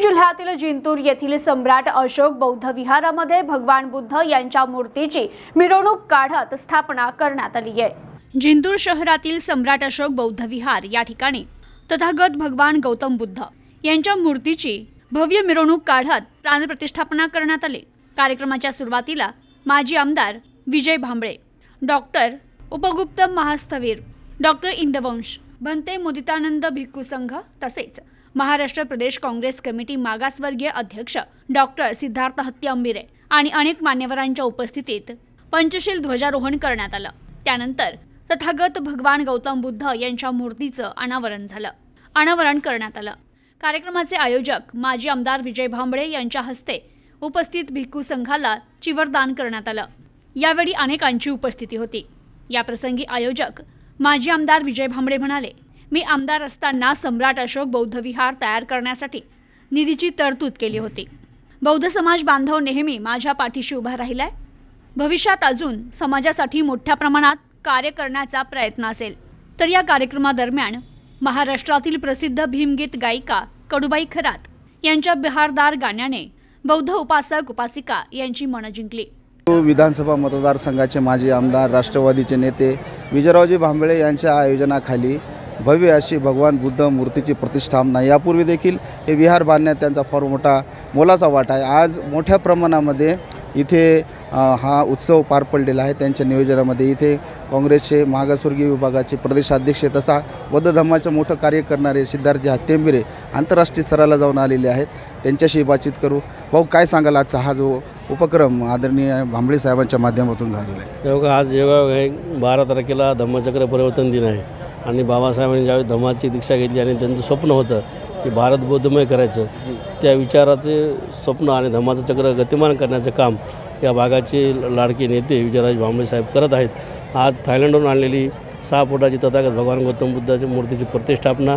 जिल्ह्यातील जिंतूर येथील सम्राट अशोक बौद्ध विहारामध्ये भगवान बुद्ध यांच्या मूर्तीची मिरवणूक काढत स्थापना करण्यात आली आहे। जिंतूर शहरातील सम्राट अशोक बौद्ध विहार या ठिकाणी तथागत भगवान गौतम बुद्ध यांच्या मूर्तीची भव्य मिरवणूक काढत प्राणप्रतिष्ठापना करण्यात आली। कार्यक्रमाच्या सुरुवातीला माजी आमदार विजय भांबळे, डॉक्टर उपगुप्त महास्थवीर, डॉक्टर इंदवंश, भंते मुदितानंद भिक्खू संघ तसेच महाराष्ट्र प्रदेश काँग्रेस कमिटी मागासवर्गीय अध्यक्ष डॉक्टर सिद्धार्थ हत्ती अंबिरे आणि अनेक मान्यवरांच्या उपस्थितीत पंचशील ध्वजारोहण करण्यात आलं। त्यानंतर तथागत भगवान गौतम बुद्ध यांच्या मूर्तीचं अनावरण करण्यात आलं। कार्यक्रमाचे आयोजक माजी आमदार विजय भांबळे यांच्या हस्ते उपस्थित भिक्खू संघाला चिवरदान करण्यात आलं। यावेळी अनेकांची उपस्थिती होती। या प्रसंगी आयोजक माजी आमदार विजय भांबळे म्हणाले, मी आमदार असताना सम्राट अशोक बौद्ध विहार तयार करण्यासाठी निधीची तरतूद केली होती। बौद्ध समाज बांधव नेहमी माझ्या पाठीशी उभा राहिलाय। भविष्यात अजून समाजासाठी मोठ्या प्रमाणात कार्य करण्याचा प्रयत्न असेल। तर या कार्यक्रमादरम्यान महाराष्ट्रातील प्रसिद्ध भीमगीत गायिका कडूबाई खरात यांच्या बिहारदार गाण्याने बौद्ध उपासक उपासिका यांची मन जिंकली। विधानसभा मतदारसंघाचे माजी आमदार राष्ट्रवादीचे नेते विजयरावजी भांबळे यांच्या आयोजनाखाली भव्य अशी भगवान बुद्ध मूर्तीची प्रतिष्ठापना, यापूर्वी देखील हे विहार बांधण्यात त्यांचा फार मोलाचा वाटा आहे। आज मोठ्या प्रमाणामध्ये इथे हा उत्सव पार पडलेला आहे। त्यांच्या नियोजनामध्ये इथे काँग्रेसचे मागासवर्गीय विभागाचे प्रदेशाध्यक्ष तसा बौद्ध धर्माचं मोठं कार्य करणारे सिद्धार्थ हत्ती अंबिरे आंतरराष्ट्रीय स्तराला जाऊन आलेले आहेत। त्यांच्याशी बातचीत करू। भाऊ, काय सांगाल आजचा हा जो उपक्रम आदरणीय भांबळे साहेबांच्या माध्यमातून झालेला आहे? आज 12 तारखेला धम्मचक्र परिवर्तन दिन आहे आणि बाबासाहेबांनी ज्यावेळी धम्माची दीक्षा घेतली आणि त्यांचं स्वप्न होतं की भारत बौद्धमय करायचं, त्या विचाराचे स्वप्न आणि धम्माचं चक्र गतिमान करण्याचं काम या भागाचे लाडके नेते विजयराव भांबळे साहेब करत आहेत। आज थायलंडहून आणलेली 6 फुटाची तथागत भगवान गौतम बुद्धाच्या मूर्तीची प्रतिष्ठापना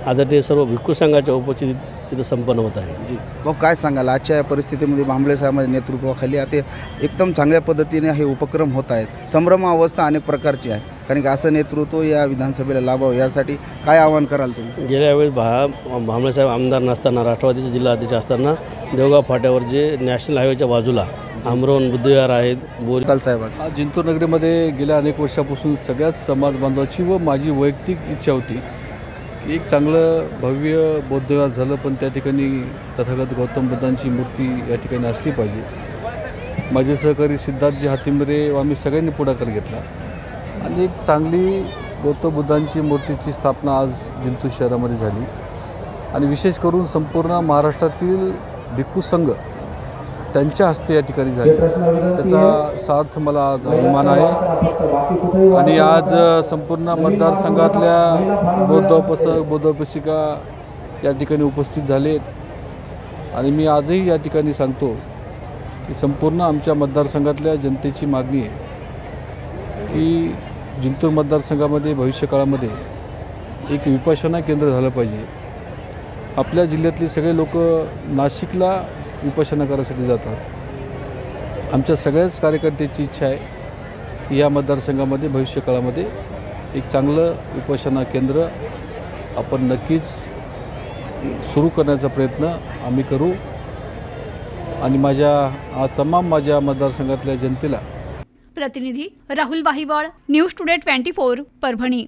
आदरणीय सर्व भिक्खू संघाच्या उपस्थितीत इथं संपन्न होत आहे। भाऊ, काय सांगाल आजच्या या परिस्थितीमध्ये भांबळे साहेबांच्या नेतृत्वाखाली आता एकदम चांगल्या पद्धतीने हे उपक्रम होत आहेत। संभ्रम अवस्था अनेक प्रकारची आहे, कारण की असं नेतृत्व या विधानसभेला लाभावं यासाठी काय आवाहन कराल तुम्ही? गेल्या वेळी भांबळे साहेब आमदार नसताना, राष्ट्रवादीचे जिल्हाध्यक्ष असताना देवगाव फाट्यावर जे नॅशनल हायवेच्या बाजूला आमरोन बुद्धविहार आहेत, बोरताल साहेब, आज जिंतूर नगरीमध्ये गेल्या अनेक वर्षापासून सगळ्याच समाज बांधवाची व माझी वैयक्तिक इच्छा होती की एक चांगलं भव्य बौद्धविहार झालं, पण त्या ठिकाणी तथागत गौतम बुद्धांची मूर्ती या ठिकाणी असली पाहिजे। माझे सहकारी सिद्धार्थजी हत्ती अंबिरे आम्ही सगळ्यांनी पुढाकार घेतला आणि एक चांगली गौतम बुद्धांची मूर्तीची स्थापना आज जिंतूर शहरामध्ये झाली आणि विशेष करून संपूर्ण महाराष्ट्रातील भिक्खू संघ त्यांच्या हस्ते या ठिकाणी झाले। त्याचा सार्थ मला आज अभिमान आहे आणि आज संपूर्ण मतदारसंघातल्या बौद्धोपासक बौद्धोपासिका या ठिकाणी उपस्थित झाले आणि मी आजही या ठिकाणी सांगतो की संपूर्ण आमच्या मतदारसंघातल्या जनतेची मागणी आहे की जिंतूर मतदारसंघामध्ये भविष्यकाळामध्ये एक विपश्यना केंद्र झालं पाहिजे। आपल्या जिल्ह्यातले सगळे लोक नाशिकला विपश्यना करायसाठी जातात। आमच्या सगळ्याच कार्यकर्त्याची इच्छा आहे की या मतदारसंघामध्ये भविष्यकाळामध्ये एक चांगलं विपश्यना केंद्र आपण नक्कीच सुरू करण्याचा प्रयत्न आम्ही करू आणि माझ्या मतदारसंघातल्या जनतेला। प्रतिनिधी राहुल वाहिवळ, न्यूज टुडे 24, परभणी।